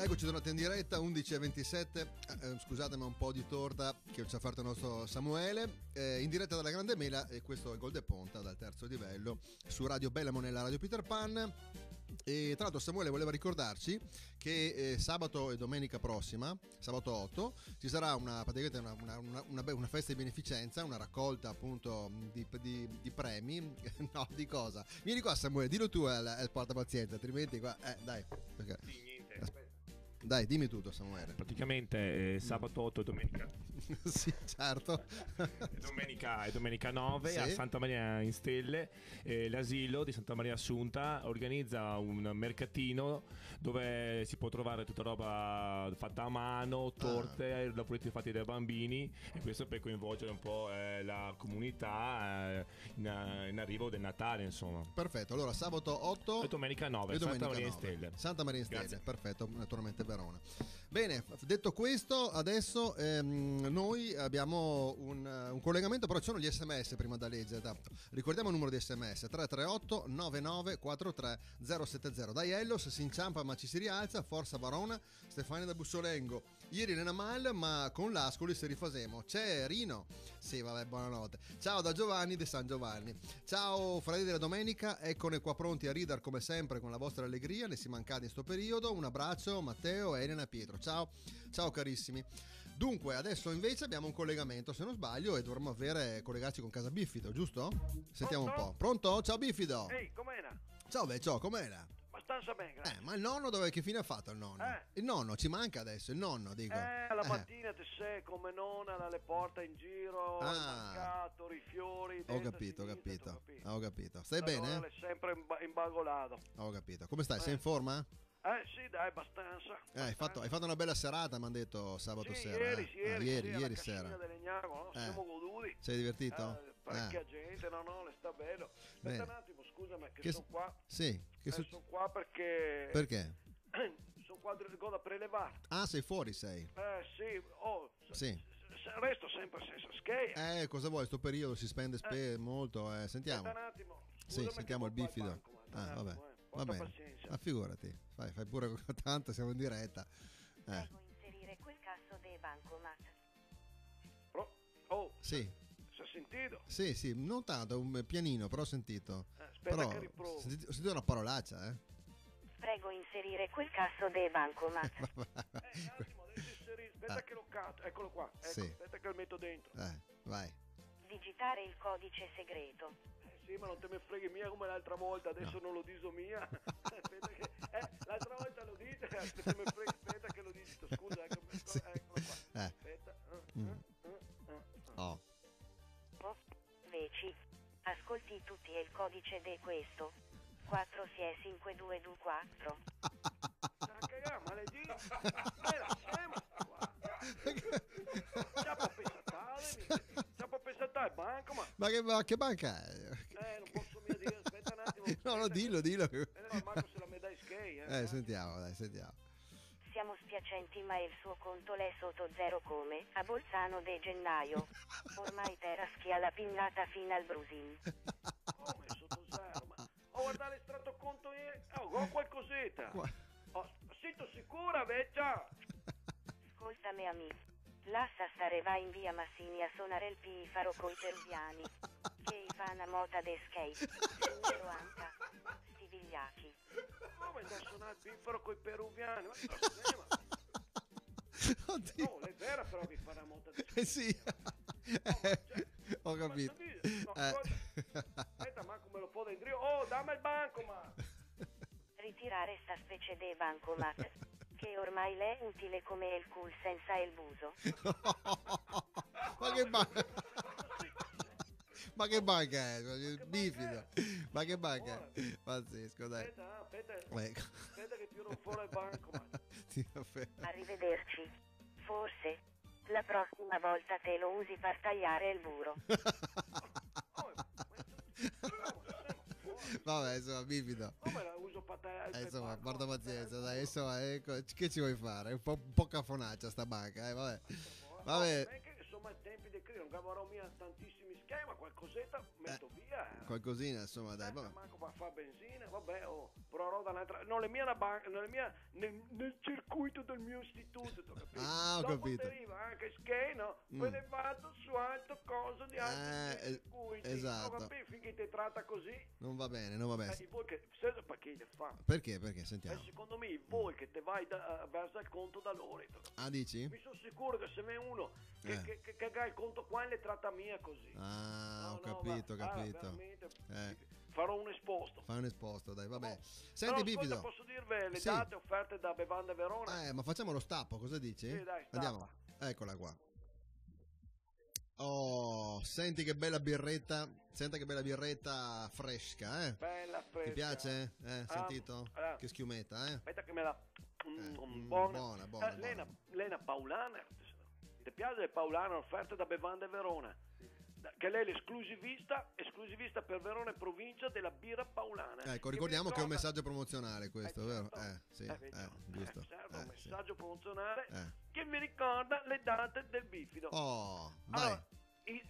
Eccoci tornati in diretta, 11:27. Scusatemi un po' di torta che ci ha fatto il nostro Samuele. In diretta dalla Grande Mela, e questo è Gol de Ponta dal terzo livello su Radio Bella Monella, Radio Peter Pan. E tra l'altro Samuele voleva ricordarci che sabato e domenica prossima, sabato 8, ci sarà una festa di beneficenza, una raccolta appunto di premi. No, di cosa? Vieni qua Samuele, dillo tu al portapazienza, altrimenti qua dai. Perché... Sì, niente, aspetta. Dai, dimmi tutto Samuele. Praticamente sabato 8 e domenica. Sì, certo. E domenica 9 sì. A Santa Maria in Stelle, l'asilo di Santa Maria Assunta organizza un mercatino dove si può trovare tutta roba fatta a mano, torte, lavoretti fatti dai bambini, e questo per coinvolgere un po' la comunità in arrivo del Natale, insomma. Perfetto, allora sabato 8 e domenica 9 Santa Maria in Stelle. Santa Maria in Stelle, Grazie. Perfetto, naturalmente Verona. Bene, detto questo, adesso noi abbiamo un collegamento, però ci sono gli sms prima da leggere. Ricordiamo il numero di sms: 338 9943 070. Dai Ellos si inciampa ma ci si rialza, forza Verona. Stefania da Bussolengo, ieri nella mal ma con l'Ascoli si rifasemo. C'è Rino, sì vabbè, buonanotte. Ciao da Giovanni de San Giovanni. Ciao fratelli della domenica, eccone qua pronti a ridere come sempre con la vostra allegria, ne si mancate in sto periodo. Un abbraccio Matteo, Elena e Pietro. Ciao carissimi. Dunque adesso invece abbiamo un collegamento, se non sbaglio, e dovremmo collegarci con Casa Biffido, giusto? Sentiamo un po'. Pronto? Ciao Biffido. Ehi, com'era? Ciao Beccio, com'era? Abbastanza bene, grazie. Ma il nonno che fine ha fatto il nonno? Il nonno ci manca adesso, il nonno, dico. La mattina te sei come nonna dalle porte in giro, al mercato, i fiori. Ho capito. Stai bene? È sempre imbagolato. Ho capito. Come stai? Sei in forma? Sì, dai, abbastanza. Hai fatto una bella serata, mi hanno detto sabato sera. Ieri sera. Legnago, no? Siamo goduti. Sei divertito? Parecchia gente, no, le sta bello. Aspetta un attimo, scusami, che sono qua. Sì, sono qua perché. Perché? Sono qua da prelevare. Ah, sei fuori, sei? Sì. Sì. Resto sempre senza scheda. Cosa vuoi? Sto periodo si spende molto. Sentiamo. Aspetta un attimo. Sì, sentiamo il Biffido. Vabbè. Va bene. Ma figurati, fai pure tanto, siamo in diretta. Prego inserire quel casso dei bancomat. Sì. Si è sentito? Sì, non tanto, un pianino, però ho sentito. Aspetta però, che riprovo. Ho sentito una parolaccia, Prego inserire quel casso dei bancomat. Un attimo, devi inserire. Aspetta che lo catto. Eccolo qua. Ecco, sì. Aspetta che lo metto dentro. Vai. Digitare il codice segreto. Sì, ma non te me freghi mia come l'altra volta, adesso non lo dico mia. Aspetta che l'altra volta lo dite, aspetta che lo digito, scusa, eccolo qua. Aspetta. Veci. Ascolti tutti il codice di questo. 4 si è 5224. Cagà, maledito. Scema sta qua. C'ha può pensare banco, ma che banca è? Non posso mica dire, aspetta un attimo. No, dillo. Marco se la me dai skate, Sentiamo. Siamo spiacenti ma il suo conto l'è sotto zero come a Bolzano de Gennaio. Ormai teraschi alla pinnata fino al brusin. Come sotto zero? Guarda l'estratto conto ho qualcosetta. Sento sicura, vecchia. Ascoltami amico. Lascia stare, va in via Massini a suonare il pifaro coi peruviani. Che fa una mota de skate. Numero anca. Sti vigliacchi. Come da suonare il pifaro coi peruviani? Oddio. No, è vera però che fa una mota de skate. Sì. Ho capito. Aspetta, ma come lo può dentro? Dammi il banco, ma. Ritirare sta specie de bancomat. Che ormai l'è utile come il cul senza il buso. Ma che banca è? Bifido. Ma che banca è? Pazzesco, dai. Aspetta che tiro fuori il banco. Arrivederci. Forse la prossima volta te lo usi per tagliare il burro. Vabbè, insomma, Bifido. Come la uso per tagliare insomma, guarda pazienza, dai, insomma, che ci vuoi fare? Un po' cafonaccia sta banca, vabbè. Vabbè. Insomma, ai tempi di crisi non avrò mia tantissimi schema, qualcosetta metto via. Qualcosina, insomma, dai, vabbè. Manco per fare benzina, vabbè, però da un'altra... No, le mie alla banca, nel circuito del mio istituto, capito? Ah, ho dopo capito. arriva anche scheno, me ne vado su alto coso di altri circuiti. Esatto. No, capito? Finché ti tratta così. Non va bene, non va bene. Voi che... Sai perché le fa? Perché? Sentiamo. Secondo me voi che te vai verso il conto da loro. Ah, dici? Mi sono sicuro che se me uno che ha il conto qua le tratta mia così. Ah, ho capito. Farò un esposto. Fai un esposto, dai, vabbè. Però, Senti, Bifido. ascolta, posso dirvi le date offerte da Bevande Verona? Ma facciamo lo stappo, cosa dici? Sì, dai, stappa. Andiamo. Eccola qua. Oh, senti che bella birretta. Senta che bella birretta fresca, Bella fresca. Ti piace? Sentito? Che schiumetta, Aspetta che me la... buona. Lena Paulana. Ti piace le Paulana offerte da Bevande Verona? Che lei è l'esclusivista per Verona e provincia della birra paulana. Ecco, ricordiamo che è un messaggio promozionale questo, vero? Sì, giusto. Serve un messaggio promozionale che mi ricorda le date del Bifido. Oh, vai. Allora,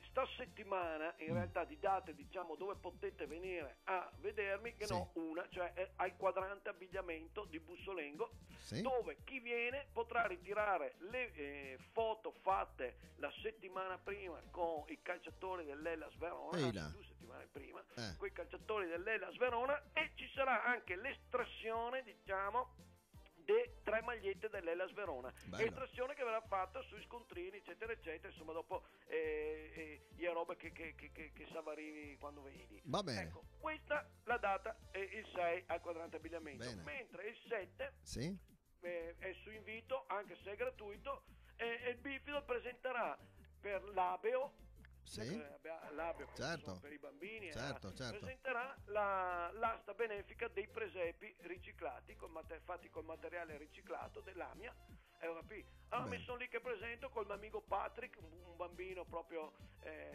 sta settimana in realtà di date, diciamo, dove potete venire a vedermi, che no, una, cioè al quadrante abbigliamento di Bussolengo, dove chi viene potrà ritirare le foto fatte la settimana prima con i calciatori dell'Hellas Verona, 2 settimane prima, con i calciatori dell'Hellas Verona, e ci sarà anche l'estrazione, diciamo, di 3 magliette dell'Hellas Verona. Estrazione che verrà fatta sui scontrini, eccetera, eccetera. Insomma, dopo è roba che savarivi quando vedi. Va bene. Ecco, questa la data è il 6 al quadrante abbigliamento. Bene. Mentre il 7 è su invito, anche se è gratuito, e il Bifido presenterà per l'Abeo. L'Abeo, certo, per i bambini, certo. presenterà l'asta benefica dei presepi riciclati fatti col materiale riciclato dell'Amia. Allora mi sono lì che presento col mio amico Patrick, un bambino proprio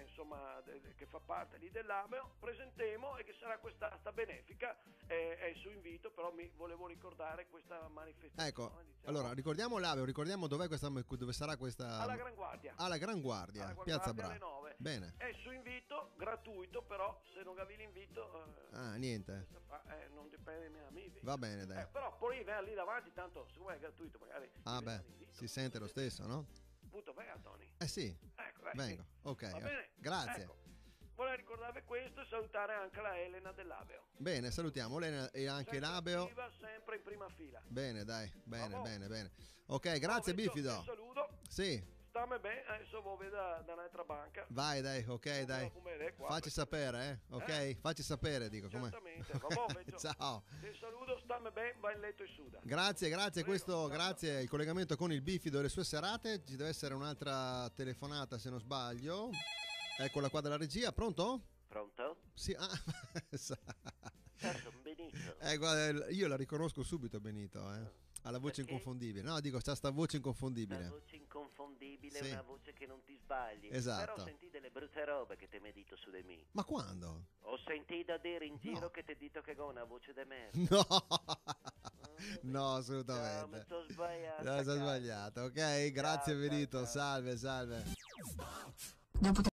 insomma che fa parte lì dell'Ameo. Presentiamo e che sarà questa asta benefica, è su invito, però mi volevo ricordare questa manifestazione. Ecco, diciamo. Allora ricordiamo l'Aveo, ricordiamo dove sarà questa. Alla Gran Guardia. Alla Gran Guardia, Piazza Bra. Alle 9. Bene. È su invito, gratuito, però se non avevi l'invito niente. Non dipende da me. Va bene, dai. Però poi vai lì davanti, tanto siccome è gratuito magari. Si sente lo stesso, no? Appunto, venga Tony. Sì. Ecco, vengo. Ok. Va bene? Grazie. Ecco. Volevo ricordarvi questo e salutare anche la Elena dell'Abeo. Bene, salutiamo Elena e anche l'Abeo. Sempre in prima fila. Bene, dai. Bene. Ok, grazie Bifido. Ti saluto. Sì. Stammi bene, adesso vado da un'altra banca. Vai, dai, ok, dai. Facci sapere, ok? Facci sapere, dico. Certamente, vabbè, ciao. Ti saluto, stammi bene, vai in letto e suda. Grazie, grazie il collegamento con il Bifido e le sue serate. Ci deve essere un'altra telefonata, se non sbaglio. Eccola qua dalla regia, pronto? Pronto? Sì, Certo, Benito. Guarda, io la riconosco subito, Benito, Ha la voce inconfondibile. No, dico, c'ha sta voce inconfondibile. La voce inconfondibile è una voce che non ti sbagli. Esatto. Però senti delle brutte robe che te mi dito su di me. Ma quando? Ho sentito dire in giro che ti dito che ho una voce di merda. No, assolutamente. No, mi sto sbagliando. No, sono sbagliato, ok? Grazie, Ciao, Benito. ciao. Salve. Dopo